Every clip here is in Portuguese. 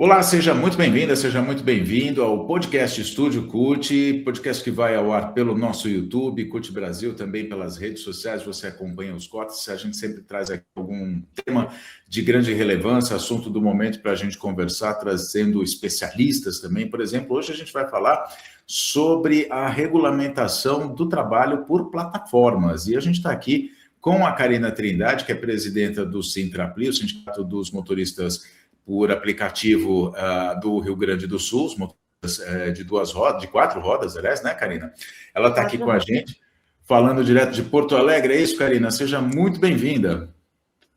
Olá, seja muito bem-vinda, seja muito bem-vindo ao podcast Estúdio CUT, podcast que vai ao ar pelo nosso YouTube, CUT Brasil, também pelas redes sociais, você acompanha os cortes, a gente sempre traz aqui algum tema de grande relevância, assunto do momento para a gente conversar, trazendo especialistas também. Por exemplo, hoje a gente vai falar sobre a regulamentação do trabalho por plataformas, e a gente está aqui com a Karina Trindade, que é presidenta do Sintrapli, o Sindicato dos Motoristas por aplicativo do Rio Grande do Sul, os motoristas de duas rodas, de quatro rodas, aliás, né, Karina? Ela está aqui com a gente, falando direto de Porto Alegre. É isso, Karina? Seja muito bem-vinda.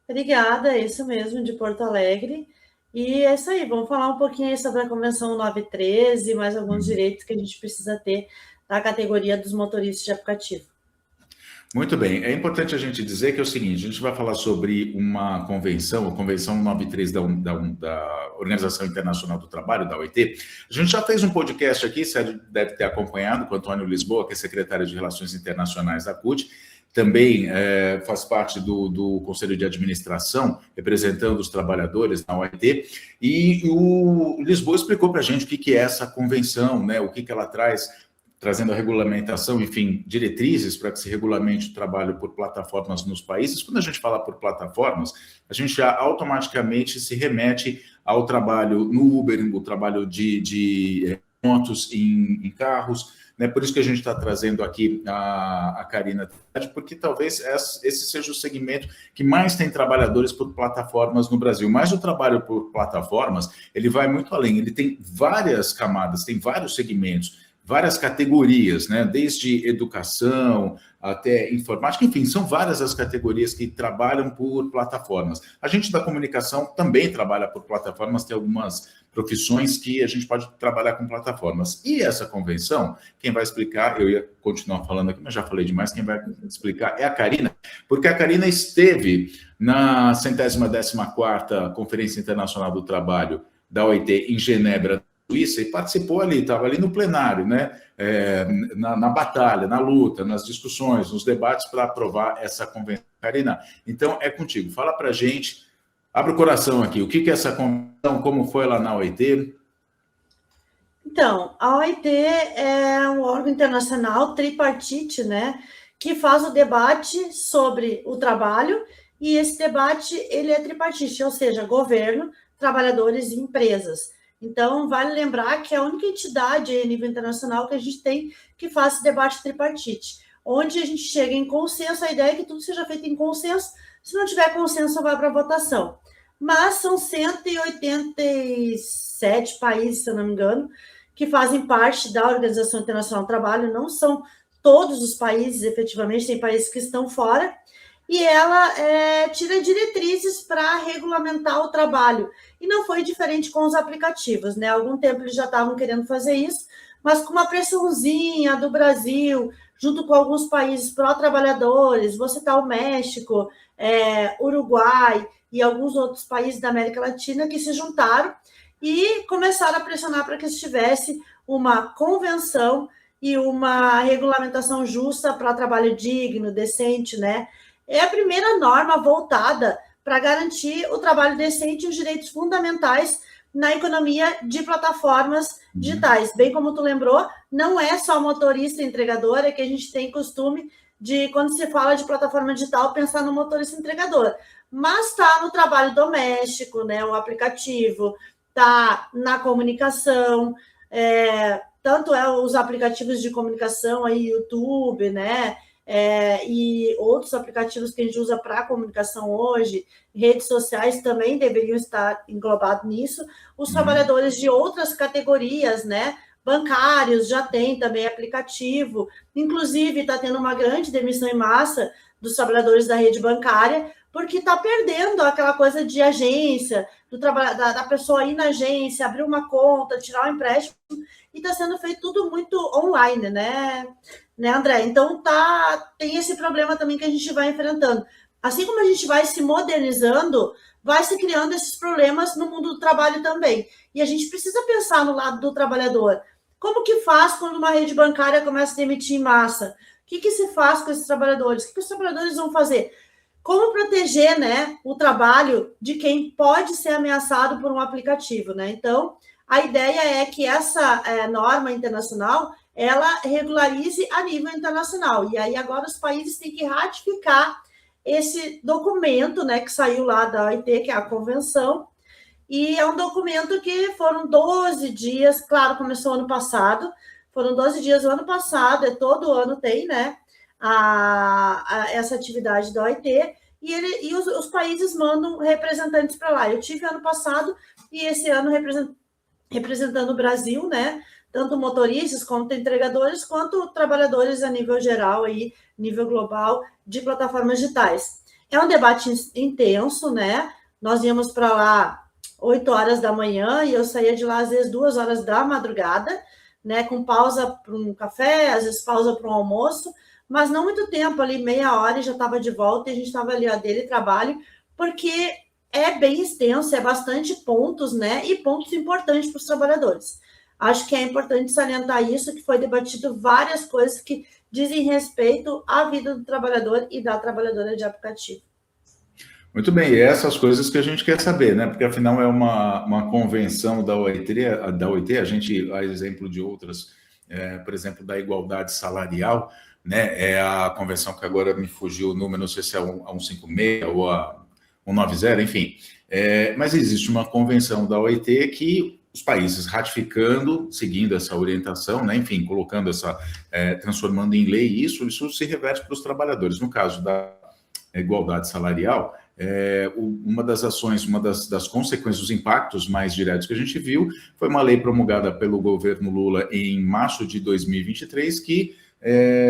Obrigada, é isso mesmo, de Porto Alegre. E é isso aí, vamos falar um pouquinho aí sobre a Convenção 913 e mais alguns direitos que a gente precisa ter na categoria dos motoristas de aplicativo. Muito bem, é importante a gente dizer que é o seguinte, a gente vai falar sobre uma convenção, a Convenção 93 da Organização Internacional do Trabalho, da OIT. A gente já fez um podcast aqui, você deve ter acompanhado, com o Antônio Lisboa, que é secretário de Relações Internacionais da CUT, também faz parte do Conselho de Administração, representando os trabalhadores na OIT, e o Lisboa explicou para a gente o que é essa convenção, né, o que ela traz, trazendo a regulamentação, enfim, diretrizes para que se regulamente o trabalho por plataformas nos países. Quando a gente fala por plataformas, a gente já automaticamente se remete ao trabalho no Uber, o trabalho de pontos em carros, né? Por isso que a gente está trazendo aqui a Karina, porque talvez esse seja o segmento que mais tem trabalhadores por plataformas no Brasil. Mas o trabalho por plataformas, ele vai muito além, ele tem várias camadas, tem vários segmentos, várias categorias, né? Desde educação até informática, enfim, são várias as categorias que trabalham por plataformas. A gente da comunicação também trabalha por plataformas, tem algumas profissões que a gente pode trabalhar com plataformas. E essa convenção, quem vai explicar, eu ia continuar falando aqui, mas já falei demais, quem vai explicar é a Karina, porque a Karina esteve na 114ª Conferência Internacional do Trabalho da OIT em Genebra, Suíça, e participou ali, estava ali no plenário, né? Na batalha, na luta, nas discussões, nos debates para aprovar essa convenção. Karina, então é contigo. Fala para a gente, abre o coração aqui, o que é essa convenção, como foi lá na OIT? Então, a OIT é um órgão internacional tripartite, né, que faz o debate sobre o trabalho, e esse debate ele é tripartite, ou seja, governo, trabalhadores e empresas. Então, vale lembrar que é a única entidade a nível internacional que a gente tem que faz esse debate tripartite, onde a gente chega em consenso, a ideia é que tudo seja feito em consenso, se não tiver consenso, vai para votação. Mas são 187 países, se eu não me engano, que fazem parte da Organização Internacional do Trabalho, não são todos os países, efetivamente, tem países que estão fora, e ela tira diretrizes para regulamentar o trabalho. E não foi diferente com os aplicativos, né? Há algum tempo eles já estavam querendo fazer isso, mas com uma pressãozinha do Brasil, junto com alguns países pró-trabalhadores, você está o México, Uruguai e alguns outros países da América Latina que se juntaram e começaram a pressionar para que estivesse uma convenção e uma regulamentação justa para trabalho digno, decente, né? É a primeira norma voltada para garantir o trabalho decente e os direitos fundamentais na economia de plataformas digitais. Bem como tu lembrou, não é só motorista entregador, é que a gente tem costume de, quando se fala de plataforma digital, pensar no motorista entregador. Mas está no trabalho doméstico, né? O aplicativo, está na comunicação, tanto os aplicativos de comunicação, aí, YouTube, né? E outros aplicativos que a gente usa para comunicação hoje, redes sociais também deveriam estar englobados nisso. Os trabalhadores de outras categorias, né? Bancários já tem também aplicativo, inclusive está tendo uma grande demissão em massa dos trabalhadores da rede bancária, porque está perdendo aquela coisa de agência, da pessoa ir na agência, abrir uma conta, tirar um empréstimo, e está sendo feito tudo muito online, né, André? Então, tem esse problema também que a gente vai enfrentando. Assim como a gente vai se modernizando, vai se criando esses problemas no mundo do trabalho também. E a gente precisa pensar no lado do trabalhador. Como que faz quando uma rede bancária começa a demitir em massa? O que se faz com esses trabalhadores? O que os trabalhadores vão fazer? como proteger, né, o trabalho de quem pode ser ameaçado por um aplicativo, né? Então, a ideia é que essa norma internacional ela regularize a nível internacional. E aí agora os países têm que ratificar esse documento, né, que saiu lá da OIT, que é a convenção, e é um documento que foram 12 dias, claro, começou ano passado, foram 12 dias o ano passado, todo ano tem, né, essa atividade da OIT, e os países mandam representantes para lá. Eu tive ano passado e esse ano representando o Brasil, né, tanto motoristas, quanto entregadores, quanto trabalhadores a nível geral, aí, nível global, de plataformas digitais. É um debate intenso, né? Nós íamos para lá 8 horas da manhã e eu saía de lá às vezes 2 horas da madrugada, né? Com pausa para um café, às vezes pausa para um almoço, mas não muito tempo, ali meia hora e já estava de volta e a gente estava ali a dele trabalho, porque é bem extenso, é bastante pontos, né? E pontos importantes para os trabalhadores. Acho que é importante salientar isso, que foi debatido várias coisas que dizem respeito à vida do trabalhador e da trabalhadora de aplicativo. Muito bem, e essas coisas que a gente quer saber, né? Porque afinal é uma convenção da OIT, a gente, a exemplo de outras, por exemplo, da igualdade salarial, né? É a convenção que agora me fugiu o número, não sei se é a 156 ou a 190, enfim. Mas existe uma convenção da OIT que os países ratificando, seguindo essa orientação, né, enfim, colocando transformando em lei isso se reverte para os trabalhadores. No caso da igualdade salarial, uma das ações, uma das consequências, os impactos mais diretos que a gente viu foi uma lei promulgada pelo governo Lula em março de 2023 que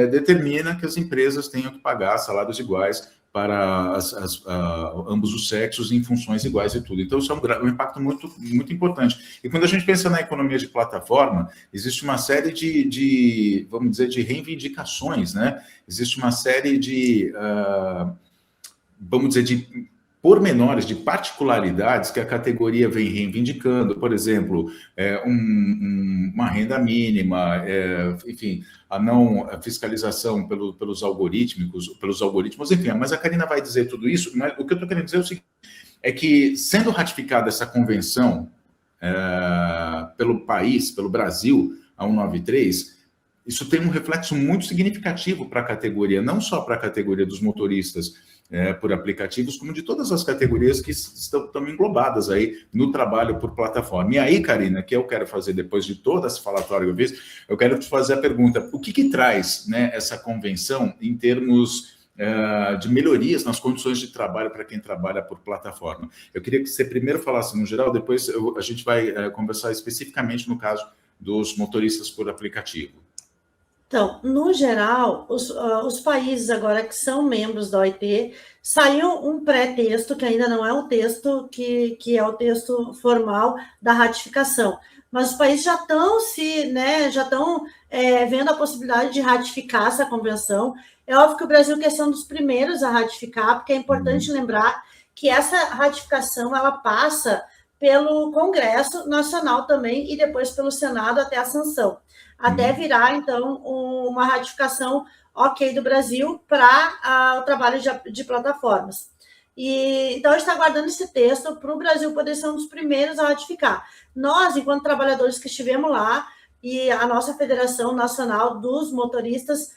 determina que as empresas tenham que pagar salários iguais para ambos os sexos em funções iguais e tudo. Então, isso é um impacto muito, muito importante. E quando a gente pensa na economia de plataforma, existe uma série vamos dizer, de reivindicações, né? Existe uma série vamos dizer, de pormenores, de particularidades que a categoria vem reivindicando, por exemplo, uma renda mínima, enfim, a não fiscalização pelos algoritmos, enfim, mas a Karina vai dizer tudo isso, mas o que eu estou querendo dizer é o seguinte, é que sendo ratificada essa convenção pelo país, pelo Brasil, a 193, isso tem um reflexo muito significativo para a categoria, não só para a categoria dos motoristas por aplicativos, como de todas as categorias que estão englobadas aí no trabalho por plataforma. E aí, Karina, que eu quero fazer depois de toda essa falatória que eu fiz, eu quero te fazer a pergunta, o que traz, né, essa convenção em termos de melhorias nas condições de trabalho para quem trabalha por plataforma? Eu queria que você primeiro falasse no geral, depois a gente vai conversar especificamente no caso dos motoristas por aplicativo. Então, no geral, os países agora que são membros da OIT, saiu um pré-texto, que ainda não é o texto que é o texto formal da ratificação, mas os países já estão vendo a possibilidade de ratificar essa convenção. É óbvio que o Brasil quer ser um dos primeiros a ratificar, porque é importante lembrar que essa ratificação ela passa pelo Congresso Nacional também e depois pelo Senado até a sanção. Até virar, então, uma ratificação ok do Brasil para o trabalho de plataformas. Então, a gente está aguardando esse texto para o Brasil poder ser um dos primeiros a ratificar. Nós, enquanto trabalhadores que estivemos lá, e a nossa Federação Nacional dos Motoristas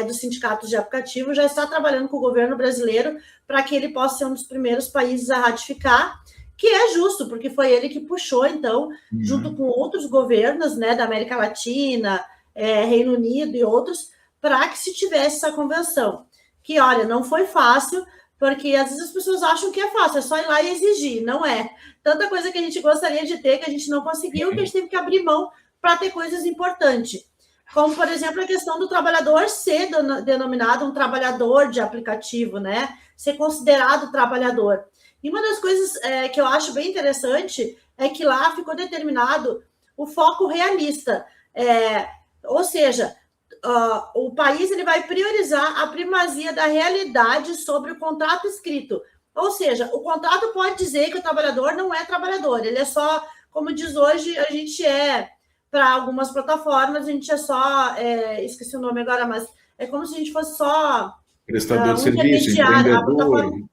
dos Sindicatos de Aplicativo já está trabalhando com o governo brasileiro para que ele possa ser um dos primeiros países a ratificar, que é justo, porque foi ele que puxou, então, junto com outros governos, né, da América Latina, Reino Unido e outros, para que se tivesse essa convenção. Que, olha, não foi fácil, porque às vezes as pessoas acham que é fácil, é só ir lá e exigir, não é. Tanta coisa que a gente gostaria de ter, que a gente não conseguiu, que a gente teve que abrir mão para ter coisas importantes. Como, por exemplo, a questão do trabalhador ser denominado um trabalhador de aplicativo, né? Ser considerado trabalhador. E uma das coisas que eu acho bem interessante é que lá ficou determinado o foco realista. Ou seja, o país ele vai priorizar a primazia da realidade sobre o contrato escrito. Ou seja, o contrato pode dizer que o trabalhador não é trabalhador, ele é só, como diz hoje, a gente para algumas plataformas, a gente é só, esqueci o nome agora, mas é como se a gente fosse só... Prestador de um serviço, intermediário, empreendedor.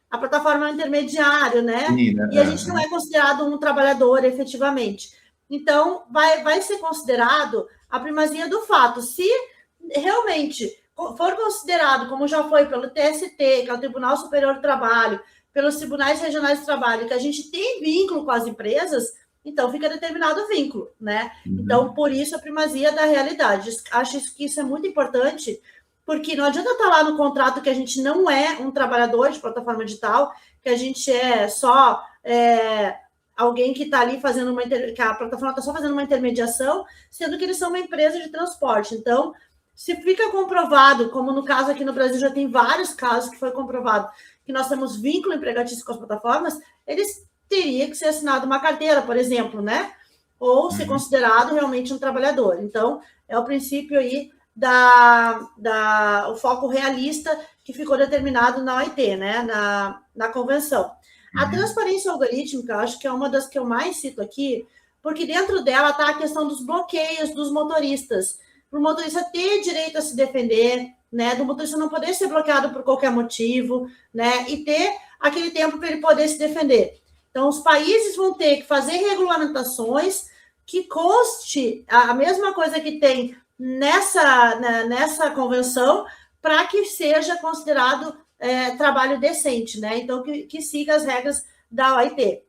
a plataforma é um intermediário, né? Sim, E a gente não é considerado um trabalhador efetivamente. Então, vai ser considerado a primazia do fato. Se realmente for considerado, como já foi pelo TST, que é o Tribunal Superior do Trabalho, pelos Tribunais Regionais do Trabalho, que a gente tem vínculo com as empresas, então fica determinado o vínculo, né? Então, por isso a primazia da realidade. Acho que isso é muito importante, porque não adianta estar lá no contrato que a gente não é um trabalhador de plataforma digital, que a gente é só alguém que está ali fazendo que a plataforma está só fazendo uma intermediação, sendo que eles são uma empresa de transporte. Então, se fica comprovado, como no caso aqui no Brasil já tem vários casos que foi comprovado que nós temos vínculo empregatício com as plataformas, eles teriam que ser assinado uma carteira, por exemplo, né? Ou ser considerado realmente um trabalhador. Então, é o princípio aí o foco realista que ficou determinado na OIT, né? Na convenção. A transparência algorítmica, eu acho que é uma das que eu mais cito aqui, porque dentro dela está a questão dos bloqueios dos motoristas, para o motorista ter direito a se defender, né? Do motorista não poder ser bloqueado por qualquer motivo, né? E ter aquele tempo para ele poder se defender. Então, os países vão ter que fazer regulamentações que conste a mesma coisa que tem nessa convenção, para que seja considerado trabalho decente, né? Então, que siga as regras da OIT.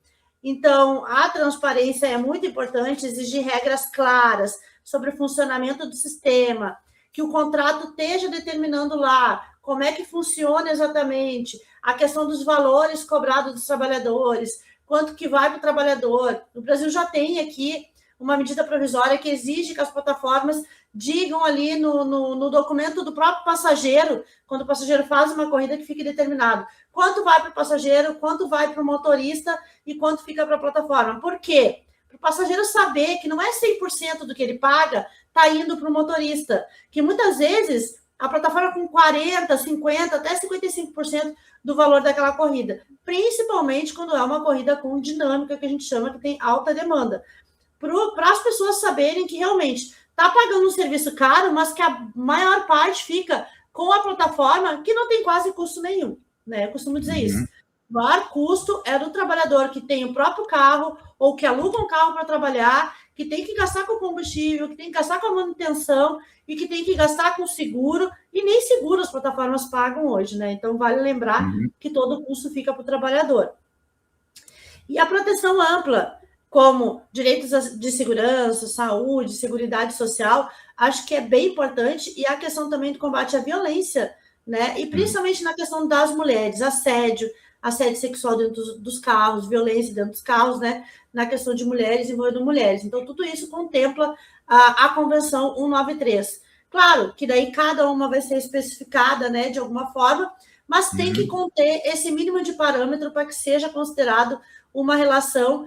Então, a transparência é muito importante, exigir regras claras sobre o funcionamento do sistema, que o contrato esteja determinando lá como é que funciona exatamente, a questão dos valores cobrados dos trabalhadores, quanto que vai para o trabalhador. O Brasil já tem aqui uma medida provisória que exige que as plataformas digam ali no documento do próprio passageiro, quando o passageiro faz uma corrida, que fique determinado quanto vai para o passageiro, quanto vai para o motorista e quanto fica para a plataforma. Por quê? Para o passageiro saber que não é 100% do que ele paga está indo para o motorista, que muitas vezes a plataforma com 40%, 50%, até 55% do valor daquela corrida, principalmente quando é uma corrida com dinâmica, que a gente chama, que tem alta demanda, para as pessoas saberem que realmente está pagando um serviço caro, mas que a maior parte fica com a plataforma, que não tem quase custo nenhum, né? Eu costumo dizer isso. O maior custo é do trabalhador que tem o próprio carro ou que aluga um carro para trabalhar, que tem que gastar com combustível, que tem que gastar com a manutenção e que tem que gastar com seguro, e nem seguro as plataformas pagam hoje, né? Então, vale lembrar que todo o custo fica para o trabalhador. E a proteção ampla, como direitos de segurança, saúde, seguridade social, acho que é bem importante, e a questão também do combate à violência, né? E principalmente na questão das mulheres, assédio sexual dentro dos carros, violência dentro dos carros, né? Na questão de mulheres envolvendo mulheres. Então, tudo isso contempla a Convenção 193. Claro que daí cada uma vai ser especificada, né, de alguma forma, mas tem que conter esse mínimo de parâmetro para que seja considerado uma relação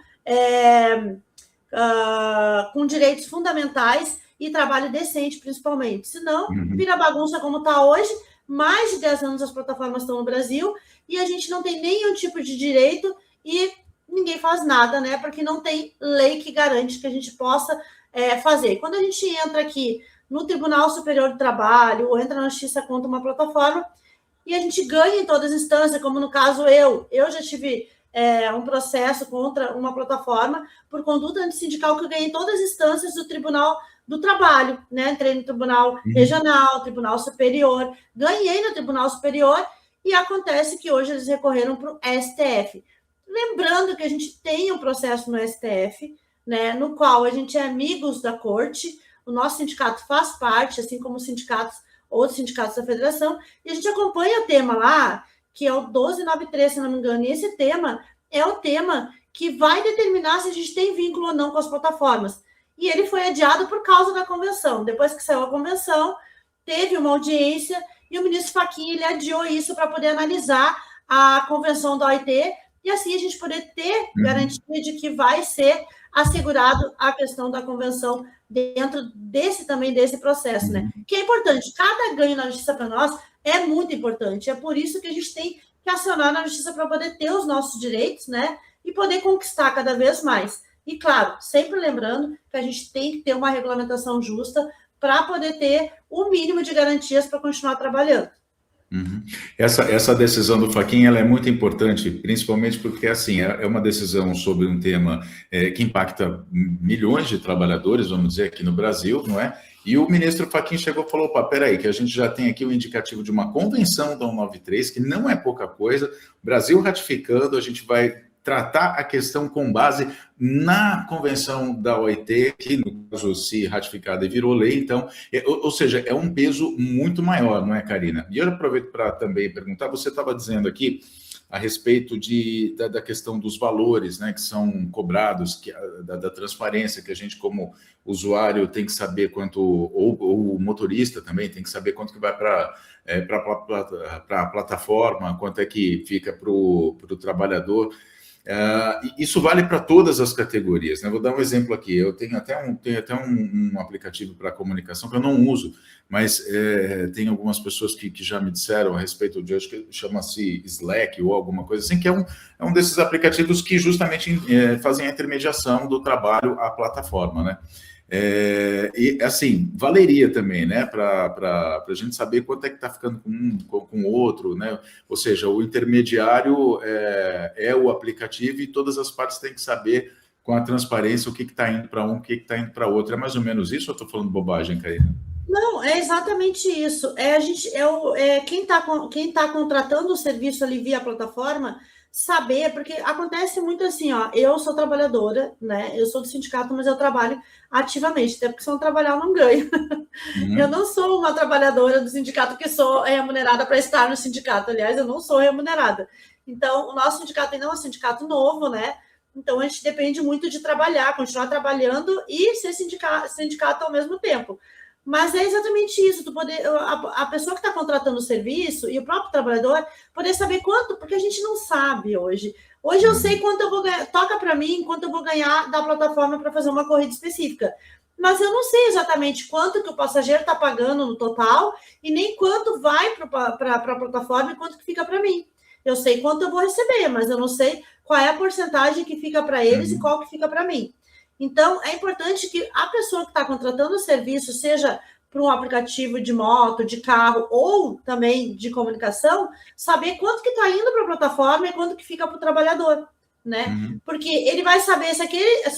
com direitos fundamentais e trabalho decente, principalmente. Senão, vira bagunça como está hoje. Mais de 10 anos as plataformas estão no Brasil e a gente não tem nenhum tipo de direito e ninguém faz nada, né? Porque não tem lei que garante que a gente possa fazer. Quando a gente entra aqui no Tribunal Superior do Trabalho ou entra na justiça contra uma plataforma e a gente ganha em todas as instâncias, como no caso eu já tive um processo contra uma plataforma por conduta antissindical que eu ganhei em todas as instâncias do Tribunal do Trabalho, né? Entrei no Tribunal Regional, Tribunal Superior, ganhei no Tribunal Superior e acontece que hoje eles recorreram para o STF. Lembrando que a gente tem um processo no STF, né, no qual a gente é amigos da corte, o nosso sindicato faz parte, assim como outros sindicatos da federação, e a gente acompanha o tema lá, que é o 1293, se não me engano, e esse tema é o tema que vai determinar se a gente tem vínculo ou não com as plataformas. E ele foi adiado por causa da convenção. Depois que saiu a convenção, teve uma audiência e o ministro Fachin ele adiou isso para poder analisar a convenção da OIT e assim a gente poder ter garantia de que vai ser assegurado a questão da convenção dentro desse processo, né? Que é importante. Cada ganho na justiça para nós é muito importante. É por isso que a gente tem que acionar na justiça para poder ter os nossos direitos, né? E poder conquistar cada vez mais. E, claro, sempre lembrando que a gente tem que ter uma regulamentação justa para poder ter o mínimo de garantias para continuar trabalhando. Essa decisão do Fachin, ela é muito importante, principalmente porque, assim, é uma decisão sobre um tema que impacta milhões de trabalhadores, vamos dizer, aqui no Brasil, não é? E o ministro Fachin chegou e falou, opa, peraí, que a gente já tem aqui o indicativo de uma convenção da 193, que não é pouca coisa, o Brasil ratificando, a gente vai tratar a questão com base na convenção da OIT, que, no caso, se ratificada e virou lei, então, ou seja, é um peso muito maior, não é, Karina? E eu aproveito para também perguntar, você estava dizendo aqui a respeito da questão dos valores, né, que são cobrados, da transparência, que a gente, como usuário, tem que saber quanto, ou o motorista também tem que saber quanto que vai para a plataforma, quanto é que fica para o trabalhador. Isso vale para todas as categorias, né? Vou dar um exemplo aqui. Eu tenho até um aplicativo para comunicação que eu não uso, mas tem algumas pessoas que já me disseram a respeito de, acho que chama-se Slack ou alguma coisa assim, que é um desses aplicativos que justamente fazem a intermediação do trabalho à plataforma, né? E assim, valeria também, né, para a gente saber quanto é que está ficando com o outro, né? Ou seja, o intermediário é o aplicativo e todas as partes têm que saber com a transparência o que está indo para um, o que está indo para outro. É mais ou menos isso ou eu estou falando bobagem, Karina? Não, é exatamente isso. Quem tá contratando o serviço ali via plataforma saber, porque acontece muito assim, ó. Eu sou trabalhadora, né? Eu sou do sindicato, mas eu trabalho ativamente, até porque se eu não trabalhar, eu não ganho. Eu não sou uma trabalhadora do sindicato que sou remunerada para estar no sindicato. Aliás, eu não sou remunerada. Então, o nosso sindicato ainda é um sindicato novo, né? Então, a gente depende muito de trabalhar, continuar trabalhando e ser sindicato ao mesmo tempo. Mas é exatamente isso, a pessoa que está contratando o serviço e o próprio trabalhador poder saber quanto, porque a gente não sabe hoje. Hoje eu sei quanto eu vou ganhar, toca para mim quanto eu vou ganhar da plataforma para fazer uma corrida específica. Mas eu não sei exatamente quanto que o passageiro está pagando no total e nem quanto vai para a plataforma e quanto que fica para mim. Eu sei quanto eu vou receber, mas eu não sei qual é a porcentagem que fica para eles e qual que fica para mim. Então, é importante que a pessoa que está contratando o serviço, seja para um aplicativo de moto, de carro ou também de comunicação, saber quanto que está indo para a plataforma e quanto que fica para o trabalhador, né? Porque ele vai saber se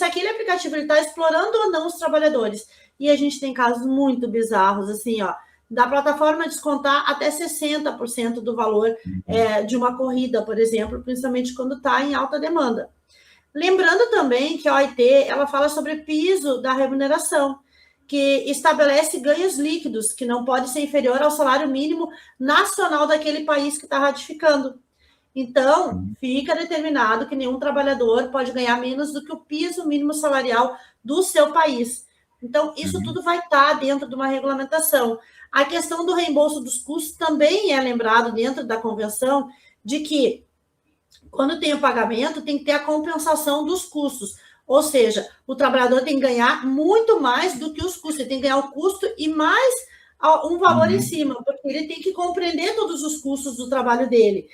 aquele aplicativo está explorando ou não os trabalhadores. E a gente tem casos muito bizarros, assim, ó, da plataforma descontar até 60% do valor de uma corrida, por exemplo, principalmente quando está em alta demanda. Lembrando também que a OIT, ela fala sobre piso da remuneração, que estabelece ganhos líquidos, que não pode ser inferior ao salário mínimo nacional daquele país que está ratificando. Então, fica determinado que nenhum trabalhador pode ganhar menos do que o piso mínimo salarial do seu país. Então, isso tudo vai estar dentro de uma regulamentação. A questão do reembolso dos custos também é lembrado dentro da convenção, de que quando tem o pagamento, tem que ter a compensação dos custos. Ou seja, o trabalhador tem que ganhar muito mais do que os custos. Ele tem que ganhar o custo e mais um valor em cima, porque ele tem que compreender todos os custos do trabalho dele.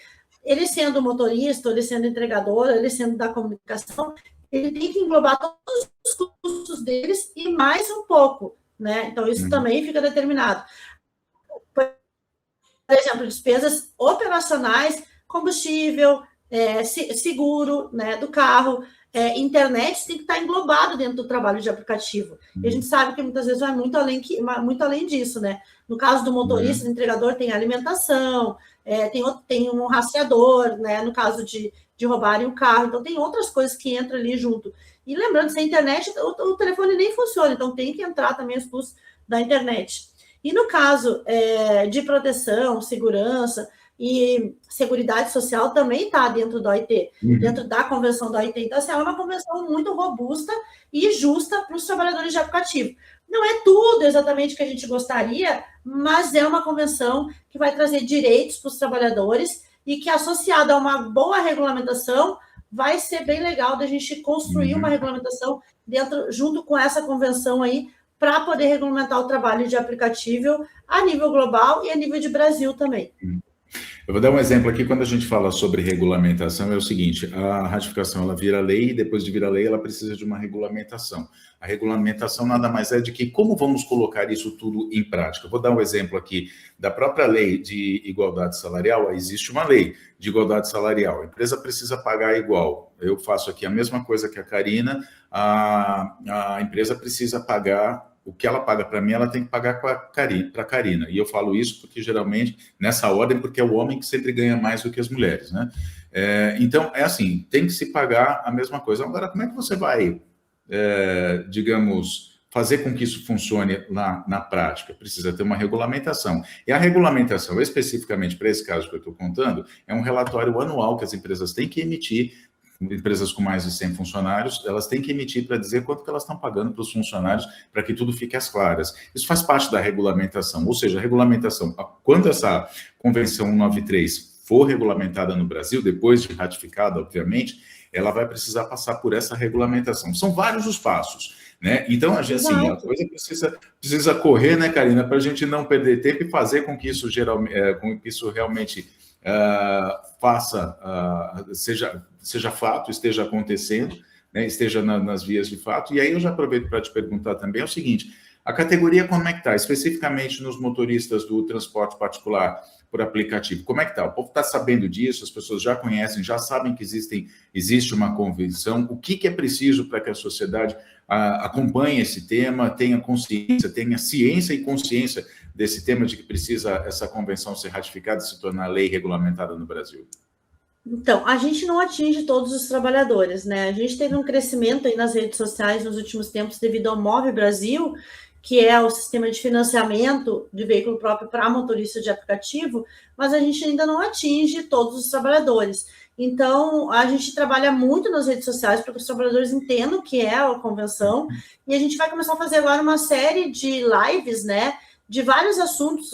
Ele sendo motorista, ele sendo entregador, ele sendo da comunicação, ele tem que englobar todos os custos deles e mais um pouco, né? Então, isso também fica determinado. Por exemplo, despesas operacionais, combustível, seguro, né, do carro, internet tem que estar englobado dentro do trabalho de aplicativo. E a gente sabe que muitas vezes vai muito além disso, né? No caso do motorista, do entregador, tem alimentação, tem um rastreador, né? No caso de roubarem o carro, então tem outras coisas que entram ali junto. E lembrando, sem internet, o telefone nem funciona, então tem que entrar também os custos da internet. E no caso de proteção, segurança e Seguridade Social também está dentro da OIT, dentro da convenção da OIT. Então, assim, é uma convenção muito robusta e justa para os trabalhadores de aplicativo. Não é tudo exatamente que a gente gostaria, mas é uma convenção que vai trazer direitos para os trabalhadores e que, associada a uma boa regulamentação, vai ser bem legal da gente construir uma regulamentação junto com essa convenção aí, para poder regulamentar o trabalho de aplicativo a nível global e a nível de Brasil também. Eu vou dar um exemplo aqui, quando a gente fala sobre regulamentação, é o seguinte, a ratificação, ela vira lei, e depois de virar lei, ela precisa de uma regulamentação. A regulamentação nada mais é de que como vamos colocar isso tudo em prática. Eu vou dar um exemplo aqui da própria lei de igualdade salarial. Existe uma lei de igualdade salarial, a empresa precisa pagar igual. Eu faço aqui a mesma coisa que a Karina, a empresa precisa pagar. O que ela paga para mim, ela tem que pagar para a Karina. E eu falo isso porque, geralmente, nessa ordem, porque é o homem que sempre ganha mais do que as mulheres, né? Então, é assim, tem que se pagar a mesma coisa. Agora, como é que você vai, digamos, fazer com que isso funcione na prática? Precisa ter uma regulamentação. E a regulamentação, especificamente para esse caso que eu estou contando, é um relatório anual que as empresas têm que emitir. Empresas com mais de 100 funcionários, elas têm que emitir para dizer quanto que elas estão pagando para os funcionários, para que tudo fique às claras. Isso faz parte da regulamentação, ou seja, a regulamentação, quando essa Convenção 193 for regulamentada no Brasil, depois de ratificada, obviamente, ela vai precisar passar por essa regulamentação. São vários os passos, né? Então, a gente, assim, a coisa precisa correr, né, Karina, para a gente não perder tempo e fazer com que isso, realmente seja fato, esteja acontecendo, né, esteja nas vias de fato. E aí eu já aproveito para te perguntar também o seguinte, a categoria como é que está, especificamente nos motoristas do transporte particular por aplicativo, como é que está? O povo está sabendo disso, as pessoas já conhecem, já sabem que existe uma convenção, o que é preciso para que a sociedade acompanhe esse tema, tenha consciência, tenha ciência e consciência desse tema de que precisa essa convenção ser ratificada e se tornar lei regulamentada no Brasil? Então, a gente não atinge todos os trabalhadores, né? A gente teve um crescimento aí nas redes sociais nos últimos tempos devido ao Move Brasil, que é o sistema de financiamento de veículo próprio para motorista de aplicativo, mas a gente ainda não atinge todos os trabalhadores. Então, a gente trabalha muito nas redes sociais para que os trabalhadores entendam o que é a convenção, e a gente vai começar a fazer agora uma série de lives, né, de vários assuntos.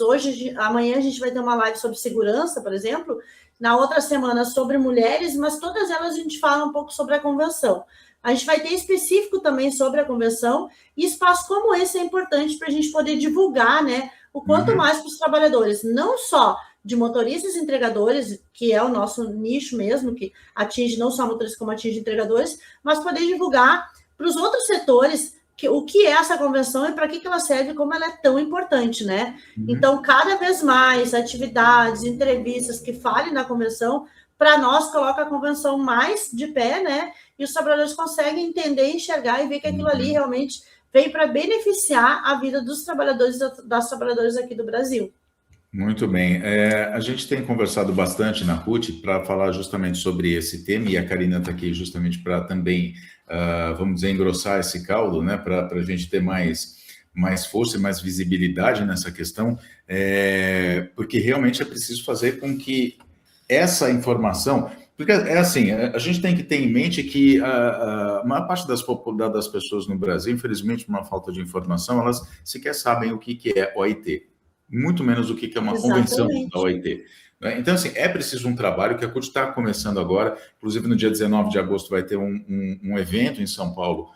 Amanhã a gente vai ter uma live sobre segurança, por exemplo, na outra semana sobre mulheres, mas todas elas a gente fala um pouco sobre a convenção. A gente vai ter específico também sobre a convenção, e espaço como esse é importante para a gente poder divulgar, né, o quanto mais para os trabalhadores, não só de motoristas e entregadores, que é o nosso nicho mesmo, que atinge não só motoristas como atinge entregadores, mas poder divulgar para os outros setores o que é essa convenção e para que ela serve, como ela é tão importante, né? Então, cada vez mais atividades, entrevistas que falem da convenção, para nós, coloca a convenção mais de pé, né? E os trabalhadores conseguem entender, enxergar e ver que aquilo ali realmente veio para beneficiar a vida dos trabalhadores e das trabalhadoras aqui do Brasil. Muito bem. A gente tem conversado bastante na RUT para falar justamente sobre esse tema, e a Karina está aqui justamente para também, vamos dizer, engrossar esse caldo, né, para a gente ter mais força e mais visibilidade nessa questão, porque realmente é preciso fazer com que essa informação... Porque é assim, a gente tem que ter em mente que a maior parte das pessoas no Brasil, infelizmente, por uma falta de informação, elas sequer sabem o que é OIT. Muito menos o que é uma convenção da OIT. Então, assim, é preciso um trabalho que a CUT está começando agora. Inclusive, no dia 19 de agosto vai ter um evento em São Paulo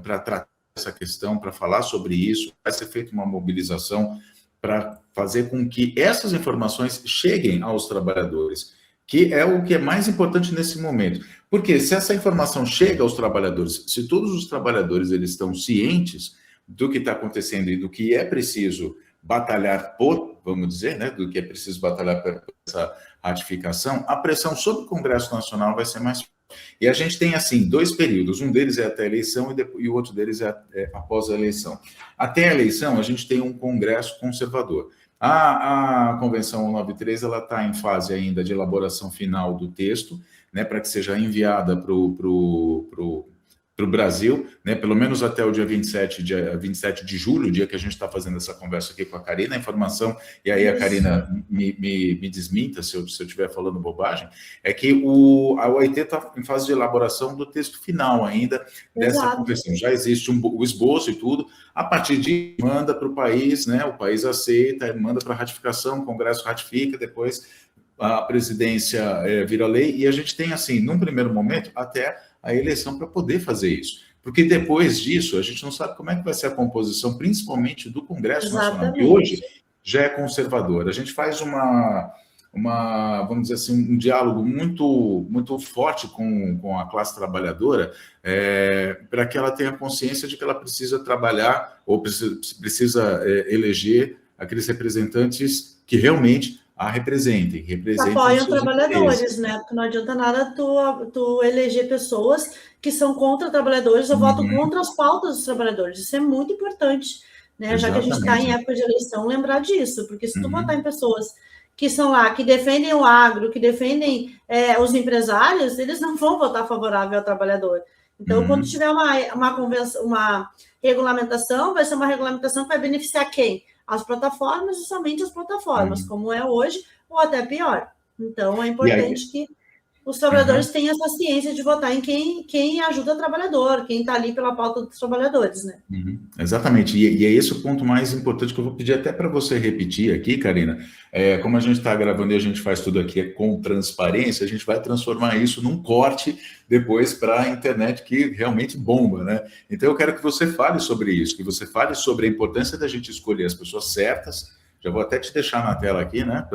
para tratar essa questão, para falar sobre isso. Vai ser feita uma mobilização para fazer com que essas informações cheguem aos trabalhadores, que é o que é mais importante nesse momento. Porque se essa informação chega aos trabalhadores, se todos os trabalhadores eles estão cientes do que está acontecendo e do que é preciso batalhar por, vamos dizer, né, do que é preciso batalhar por essa ratificação, a pressão sobre o Congresso Nacional vai ser mais forte. E a gente tem, assim, dois períodos, um deles é até a eleição e o outro deles é após a eleição. Até a eleição, a gente tem um Congresso conservador. A Convenção 193 ela está em fase ainda de elaboração final do texto, né, para que seja enviada para o Brasil, né, pelo menos até o dia 27 de julho, o dia que a gente está fazendo essa conversa aqui com a Karina, a informação, e aí a Karina me desminta se eu estiver falando bobagem, é que a OIT está em fase de elaboração do texto final ainda dessa convenção. Já existe o esboço e tudo, a partir de manda para o país, né, o país aceita, manda para ratificação, o Congresso ratifica, depois a presidência vira lei, e a gente tem, assim, num primeiro momento, até a eleição para poder fazer isso. Porque depois disso, a gente não sabe como é que vai ser a composição, principalmente do Congresso Nacional, que hoje já é conservador. A gente faz vamos dizer assim, um diálogo muito forte com a classe trabalhadora, para que ela tenha consciência de que ela precisa trabalhar ou precisa eleger aqueles representantes que realmente a representem Apoiam seus trabalhadores, interesses. né? Porque não adianta nada tu eleger pessoas que são contra trabalhadores ou votam Uhum, contra as pautas dos trabalhadores. Isso é muito importante, né? Já que a gente está em exatamente. época de eleição, lembrar disso, porque se tu votar em Uhum, pessoas que são lá, que defendem o agro, que defendem os empresários, eles não vão votar favorável ao trabalhador. Então, quando uhum, tiver uma regulamentação, vai ser uma regulamentação que vai beneficiar quem? As plataformas e somente as plataformas, uhum. como é hoje, ou até pior. Então, é E aí, importante que os trabalhadores tenham essa ciência de votar em quem ajuda o trabalhador, quem está ali pela pauta dos trabalhadores, né? exatamente, e é esse o ponto mais importante que eu vou pedir até para você repetir aqui, Karina. Como a gente está gravando e a gente faz tudo aqui com transparência, a gente vai transformar isso num corte depois para a internet que realmente bomba, né? Então eu quero que você fale sobre isso, que você fale sobre a importância da gente escolher as pessoas certas. Já vou até te deixar na tela aqui, né?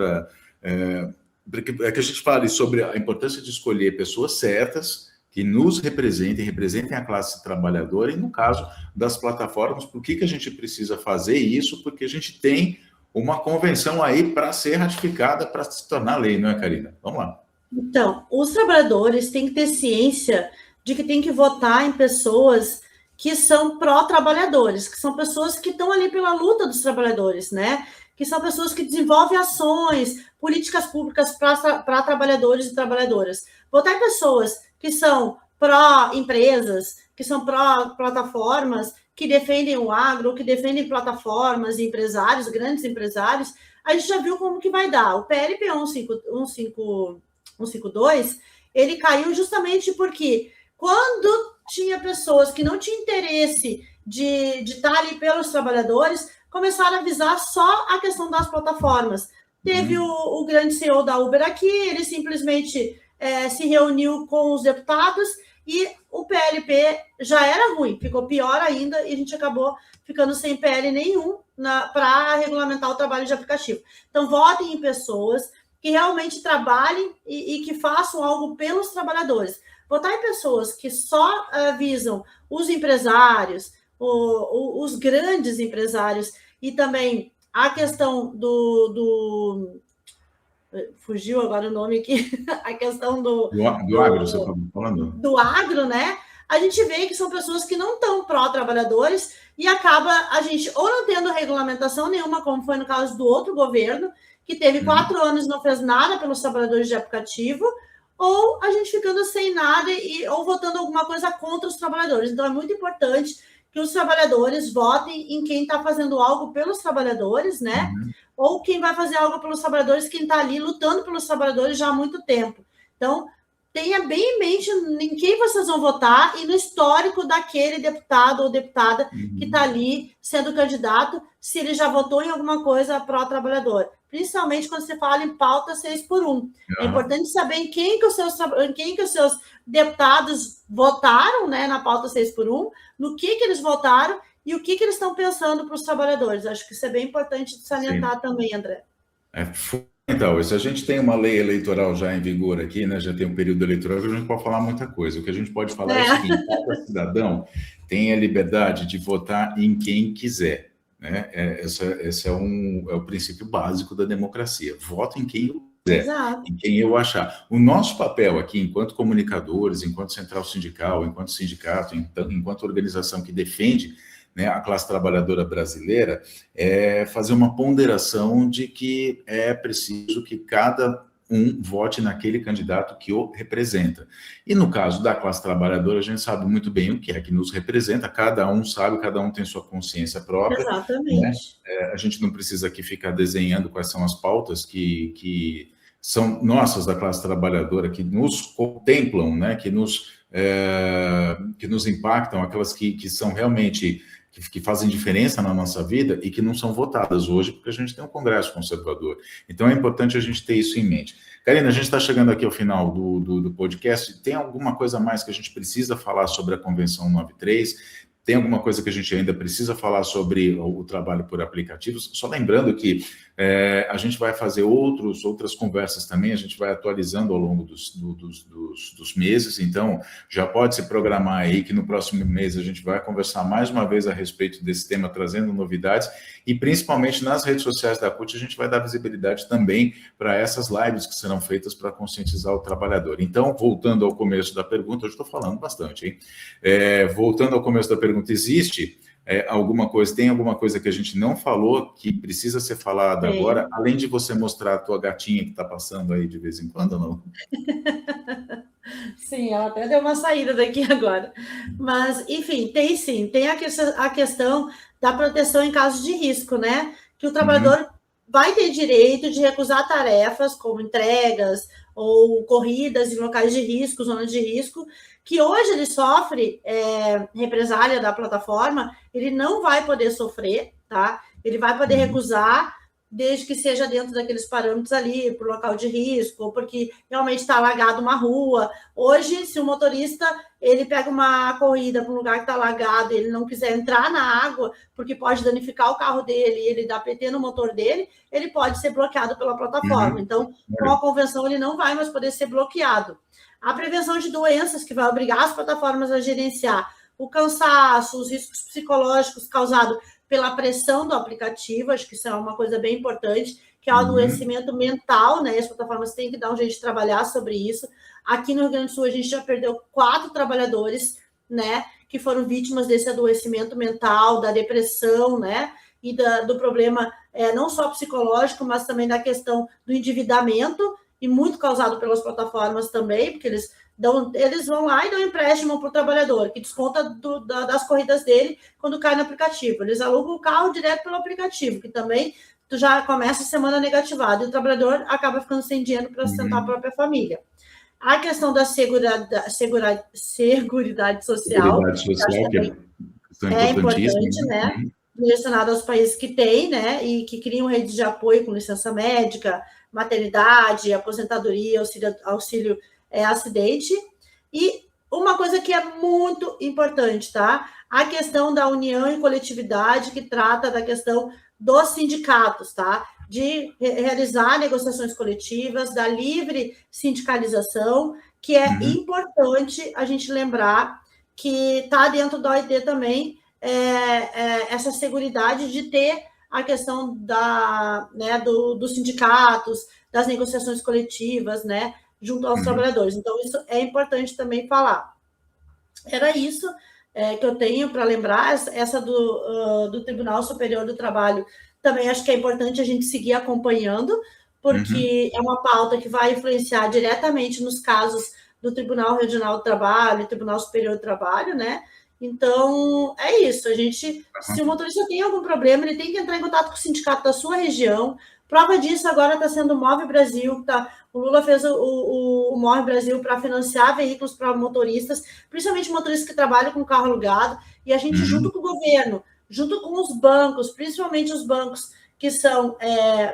Para que a gente fale sobre a importância de escolher pessoas certas que nos representem a classe trabalhadora, e no caso das plataformas, por que a gente precisa fazer isso? Porque a gente tem uma convenção aí para ser ratificada, para se tornar lei, não é, Karina? Vamos lá. Então, os trabalhadores têm que ter ciência de que tem que votar em pessoas que são pró-trabalhadores, que são pessoas que estão ali pela luta dos trabalhadores, né? Que são pessoas que desenvolvem ações, políticas públicas para trabalhadores e trabalhadoras. Votar em pessoas que são pró-empresas, que são pró-plataformas, que defendem o agro, que defendem plataformas e empresários, grandes empresários, a gente já viu como que vai dar. O PLP 152, ele caiu justamente porque quando tinha pessoas que não tinham interesse de estar ali pelos trabalhadores, começaram a visar só a questão das plataformas. Teve o grande CEO da Uber aqui, ele simplesmente se reuniu com os deputados e o PLP já era ruim, ficou pior ainda e a gente acabou ficando sem PL nenhum para regulamentar o trabalho de aplicativo. Então, votem em pessoas que realmente trabalhem e que façam algo pelos trabalhadores. Votar em pessoas que só visam os empresários, os grandes empresários, e também a questão fugiu agora o nome aqui, a questão Do agro, você está falando? do agro, né? A gente vê que são pessoas que não estão pró-trabalhadores e acaba a gente ou não tendo regulamentação nenhuma, como foi no caso do outro governo, que teve 4 anos e não fez nada pelos trabalhadores de aplicativo, ou a gente ficando sem nada ou votando alguma coisa contra os trabalhadores. Então, é muito importante que os trabalhadores votem em quem está fazendo algo pelos trabalhadores, né? Ou quem vai fazer algo pelos trabalhadores, quem está ali lutando pelos trabalhadores já há muito tempo. Então, tenha bem em mente em quem vocês vão votar e no histórico daquele deputado ou deputada que está ali sendo candidato, se ele já votou em alguma coisa pró-trabalhador. Principalmente quando você fala em pauta 6x1. É importante saber em quem que os seus deputados votaram, né, na pauta 6x1, no que eles votaram e o que eles estão pensando para os trabalhadores. Acho que isso é bem importante de salientar também, André. Então, se a gente tem uma lei eleitoral já em vigor aqui, né, já tem um período eleitoral, a gente pode falar muita coisa. O que a gente pode falar é o seguinte: cada cidadão tem a liberdade de votar em quem quiser. Né? Esse é o princípio básico da democracia. Voto em quem eu quiser, Exato. em quem eu achar. O nosso papel aqui, enquanto comunicadores, enquanto central sindical, enquanto sindicato, enquanto organização que defende, né, a classe trabalhadora brasileira, é fazer uma ponderação de que é preciso que cada um vote naquele candidato que o representa. E no caso da classe trabalhadora, a gente sabe muito bem o que é que nos representa, cada um sabe, cada um tem sua consciência própria. Exatamente. Né? A gente não precisa aqui ficar desenhando quais são as pautas que são nossas da classe trabalhadora, que nos contemplam, né? que nos impactam, aquelas que são realmente que fazem diferença na nossa vida e que não são votadas hoje, porque a gente tem um Congresso conservador. Então, é importante a gente ter isso em mente. Karina, a gente está chegando aqui ao final do podcast. Tem alguma coisa mais que a gente precisa falar sobre a Convenção 93? Tem alguma coisa que a gente ainda precisa falar sobre o trabalho por aplicativos? Só lembrando que a gente vai fazer outras conversas também, a gente vai atualizando ao longo dos meses, então já pode se programar aí que no próximo mês a gente vai conversar mais uma vez a respeito desse tema, trazendo novidades, e principalmente nas redes sociais da CUT a gente vai dar visibilidade também para essas lives que serão feitas para conscientizar o trabalhador. Então, voltando ao começo da pergunta, eu estou falando bastante, hein? Voltando ao começo da pergunta, existe tem alguma coisa que a gente não falou que precisa ser falada agora, além de você mostrar a tua gatinha que está passando aí de vez em quando, não? Sim, ela até deu uma saída daqui agora. Mas, enfim, tem sim. Tem a questão da proteção em casos de risco, né? Que o trabalhador vai ter direito de recusar tarefas como entregas ou corridas em locais de risco, zonas de risco, que hoje ele sofre represália da plataforma, ele não vai poder sofrer, tá? Ele vai poder recusar, desde que seja dentro daqueles parâmetros ali, por local de risco, ou porque realmente está alagado uma rua. Hoje, se o motorista ele pega uma corrida para um lugar que está alagado e ele não quiser entrar na água, porque pode danificar o carro dele e ele dá PT no motor dele, ele pode ser bloqueado pela plataforma. Então, com a convenção, ele não vai mais poder ser bloqueado. A prevenção de doenças, que vai obrigar as plataformas a gerenciar o cansaço, os riscos psicológicos causados pela pressão do aplicativo, acho que isso é uma coisa bem importante, que é o adoecimento mental, né? As plataformas têm que dar um jeito de trabalhar sobre isso. Aqui no Rio Grande do Sul, a gente já perdeu 4 trabalhadores, né? Que foram vítimas desse adoecimento mental, da depressão, né? E do problema não só psicológico, mas também da questão do endividamento, e muito causado pelas plataformas também, porque eles vão lá e dão empréstimo para o trabalhador, que desconta das corridas dele quando cai no aplicativo. Eles alugam o carro direto pelo aplicativo, que também tu já começa a semana negativada, e o trabalhador acaba ficando sem dinheiro para sustentar a própria família. A questão da seguridade social, que é importante, né? Direcionado aos países que têm, né? E que criam redes de apoio com licença médica, maternidade, aposentadoria, auxílio acidente. E uma coisa que é muito importante, tá? A questão da união e coletividade, que trata da questão dos sindicatos, tá? De realizar negociações coletivas, da livre sindicalização, que é importante a gente lembrar que está dentro da OIT também essa seguridade de ter a questão dos sindicatos, das negociações coletivas, né, junto aos trabalhadores. Então, isso é importante também falar. Era isso que eu tenho para lembrar. Essa do Tribunal Superior do Trabalho também acho que é importante a gente seguir acompanhando, porque é uma pauta que vai influenciar diretamente nos casos do Tribunal Regional do Trabalho, Tribunal Superior do Trabalho, né? Então, é isso. Se o motorista tem algum problema, ele tem que entrar em contato com o sindicato da sua região. Prova disso agora está sendo o Move Brasil, o Lula fez o Move Brasil para financiar veículos para motoristas, principalmente motoristas que trabalham com carro alugado, e a gente, junto com o governo, junto com os bancos, principalmente os bancos que são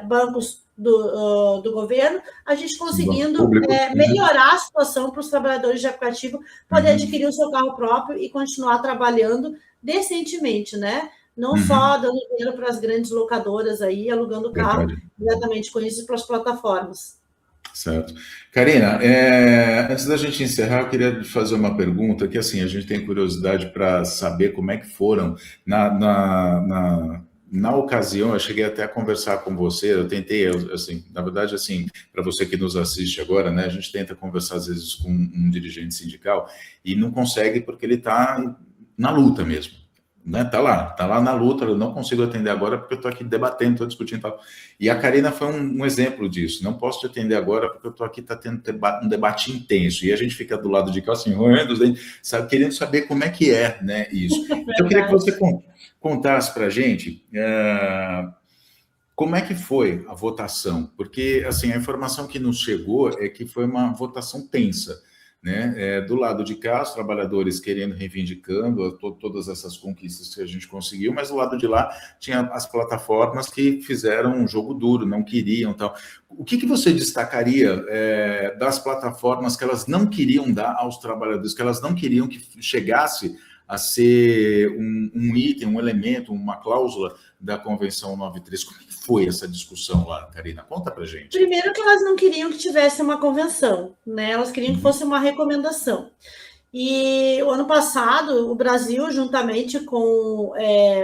bancos do governo, a gente conseguindo melhorar a situação para os trabalhadores de aplicativo poder adquirir o seu carro próprio e continuar trabalhando decentemente, né? Não só dando dinheiro para as grandes locadoras aí, alugando carro diretamente com isso para as plataformas. Certo. Karina, antes da gente encerrar, eu queria fazer uma pergunta que, assim, a gente tem curiosidade para saber como é que foram na ocasião. Eu cheguei até a conversar com você, eu tentei, assim, na verdade, assim, para você que nos assiste agora, né, a gente tenta conversar às vezes com um dirigente sindical e não consegue porque ele está na luta mesmo. Né, tá lá na luta. Eu não consigo atender agora porque eu estou aqui debatendo, estou discutindo e tal. E a Karina foi um exemplo disso. Não posso te atender agora porque eu estou aqui, está tendo um debate intenso, e a gente fica do lado de cá assim, querendo saber como é que é, né, isso. Então, eu queria que você contasse para a gente como é que foi a votação, porque, assim, a informação que nos chegou é que foi uma votação tensa, né? Do lado de cá, os trabalhadores reivindicando todas essas conquistas que a gente conseguiu, mas do lado de lá tinha as plataformas que fizeram um jogo duro, não queriam tal. O que você destacaria das plataformas que elas não queriam dar aos trabalhadores, que elas não queriam que chegasse a ser um item, um elemento, uma cláusula da Convenção 93. Como que foi essa discussão lá, Karina? Conta pra gente. Primeiro que elas não queriam que tivesse uma convenção, né? Elas queriam que fosse uma recomendação. E o ano passado, o Brasil, juntamente com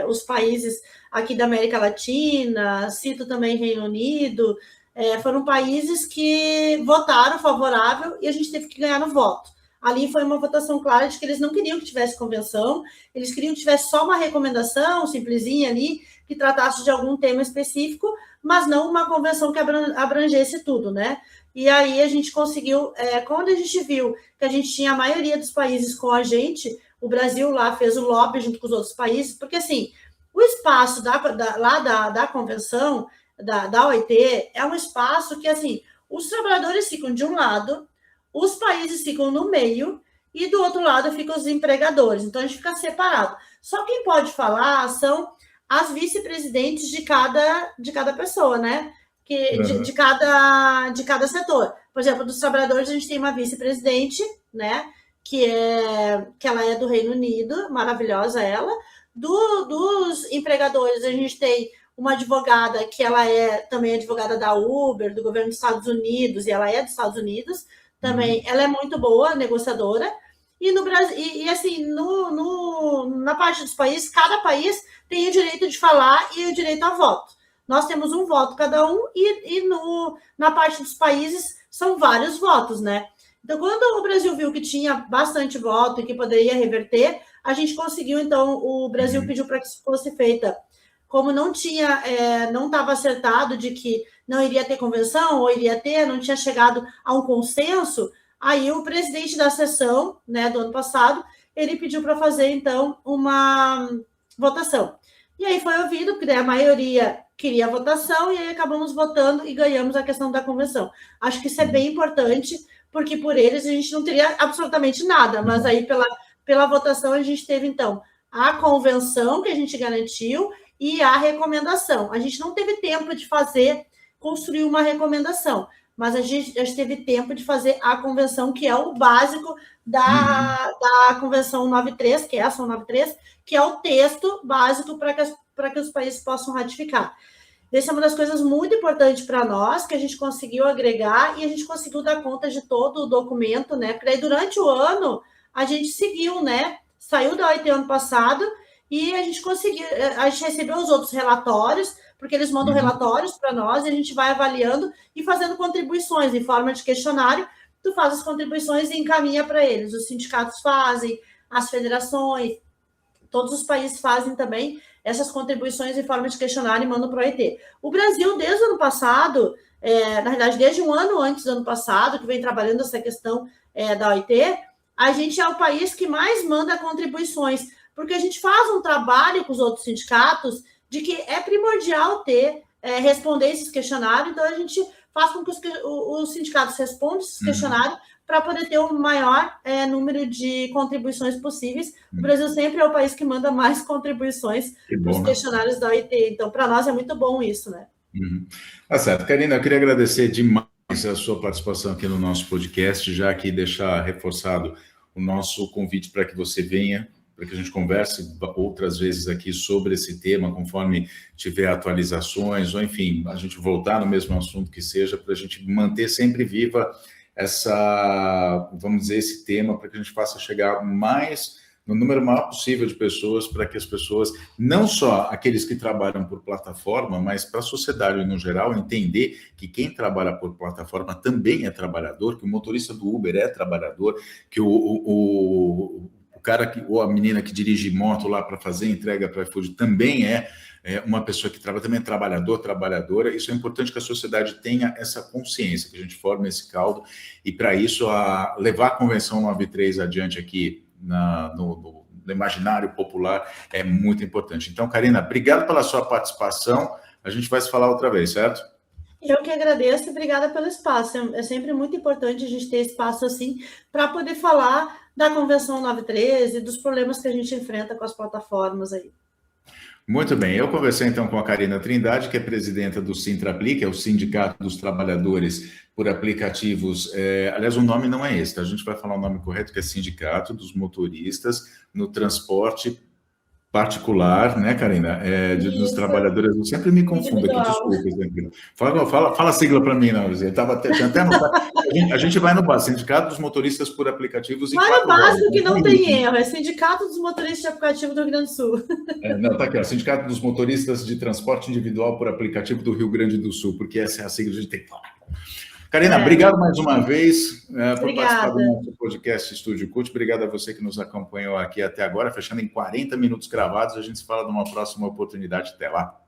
os países aqui da América Latina, cito também Reino Unido, foram países que votaram favorável e a gente teve que ganhar no voto. Ali foi uma votação clara de que eles não queriam que tivesse convenção, eles queriam que tivesse só uma recomendação simplesinha ali, que tratasse de algum tema específico, mas não uma convenção que abrangesse tudo, né? E aí a gente conseguiu, quando a gente viu que a gente tinha a maioria dos países com a gente, o Brasil lá fez o lobby junto com os outros países, porque assim, o espaço da convenção, da OIT, é um espaço que assim, os trabalhadores ficam de um lado, os países ficam no meio, e do outro lado ficam os empregadores, então a gente fica separado. Só quem pode falar são as vice-presidentes de cada pessoa, né? De cada setor. Por exemplo, dos trabalhadores, a gente tem uma vice-presidente, né? Que ela é do Reino Unido, maravilhosa ela. Dos empregadores, a gente tem uma advogada que ela é também advogada da Uber, do governo dos Estados Unidos, e ela é dos Estados Unidos também. Ela é muito boa, negociadora. E no Brasil, assim, na parte dos países, cada país tem o direito de falar e o direito a voto. Nós temos um voto cada um na parte dos países são vários votos, né? Então, quando o Brasil viu que tinha bastante voto e que poderia reverter, a gente conseguiu, então, o Brasil pediu para que isso fosse feita. Como não estava acertado de que não iria ter convenção, ou iria ter, não tinha chegado a um consenso, aí o presidente da sessão, né, do ano passado, ele pediu para fazer, então, uma votação. E aí foi ouvido, porque a maioria queria a votação, e aí acabamos votando e ganhamos a questão da convenção. Acho que isso é bem importante, porque por eles a gente não teria absolutamente nada, mas aí pela votação a gente teve, então, a convenção que a gente garantiu e a recomendação. A gente não teve tempo de construir uma recomendação, mas a gente teve tempo de fazer a convenção, que é o básico da Convenção 93, que é a Ação 93, que é o texto básico para que os países possam ratificar. Essa é uma das coisas muito importantes para nós, que a gente conseguiu agregar e a gente conseguiu dar conta de todo o documento, né? Porque aí, durante o ano, a gente seguiu, né? Saiu da OIT ano passado e a gente recebeu os outros relatórios, porque eles mandam relatórios para nós e a gente vai avaliando e fazendo contribuições em forma de questionário. Tu faz as contribuições e encaminha para eles. Os sindicatos fazem, as federações, todos os países fazem também essas contribuições em forma de questionário e mandam para a OIT. O Brasil, desde o ano passado, na verdade, desde um ano antes do ano passado, que vem trabalhando essa questão da OIT, a gente é o país que mais manda contribuições, porque a gente faz um trabalho com os outros sindicatos de que é primordial responder esses questionários, então a gente faz com que os sindicatos respondam esses questionários para poder ter o maior número de contribuições possíveis. O Brasil sempre é o país que manda mais contribuições nos questionários da OIT, então para nós é muito bom isso, né? Tá certo. Karina, eu queria agradecer demais a sua participação aqui no nosso podcast, já que deixar reforçado o nosso convite para que você venha, para que a gente converse outras vezes aqui sobre esse tema, conforme tiver atualizações, ou enfim, a gente voltar no mesmo assunto que seja, para a gente manter sempre viva vamos dizer, esse tema, para que a gente faça chegar no número maior possível de pessoas, para que as pessoas, não só aqueles que trabalham por plataforma, mas para a sociedade no geral, entender que quem trabalha por plataforma também é trabalhador, que o motorista do Uber é trabalhador, que o cara ou a menina que dirige moto lá para fazer entrega para iFood também é uma pessoa que também é trabalhador, trabalhadora. Isso é importante que a sociedade tenha essa consciência, que a gente forme esse caldo, e para isso levar a Convenção 93 adiante aqui no imaginário popular é muito importante. Então, Karina, obrigado pela sua participação, a gente vai se falar outra vez, certo? Eu que agradeço e obrigada pelo espaço. É sempre muito importante a gente ter espaço assim para poder falar da Convenção 93 e dos problemas que a gente enfrenta com as plataformas aí. Muito bem, eu conversei então com a Karina Trindade, que é presidenta do Sintrapli, que é o Sindicato dos Trabalhadores por Aplicativos. Aliás, o nome não é esse, tá? A gente vai falar o nome correto, que é Sindicato dos Motoristas no Transporte Particular, né, Karina? Dos Isso, trabalhadores. Eu sempre me confundo aqui, individual. desculpa. Fala a sigla para mim, não. Tinha até anotado. A gente vai no básico, Sindicato dos Motoristas por Aplicativos em Vai no 4 votos. básico que não tem erro, é Sindicato dos Motoristas de Aplicativo do Rio Grande do Sul. Não, tá aqui, ó, Sindicato dos Motoristas de Transporte Individual por Aplicativo do Rio Grande do Sul, porque essa é a sigla que a gente tem que falar. Karina, obrigado mais uma vez por participar do nosso podcast Estúdio Cult. Obrigado a você que nos acompanhou aqui até agora, fechando em 40 minutos gravados. A gente se fala numa próxima oportunidade. Até lá.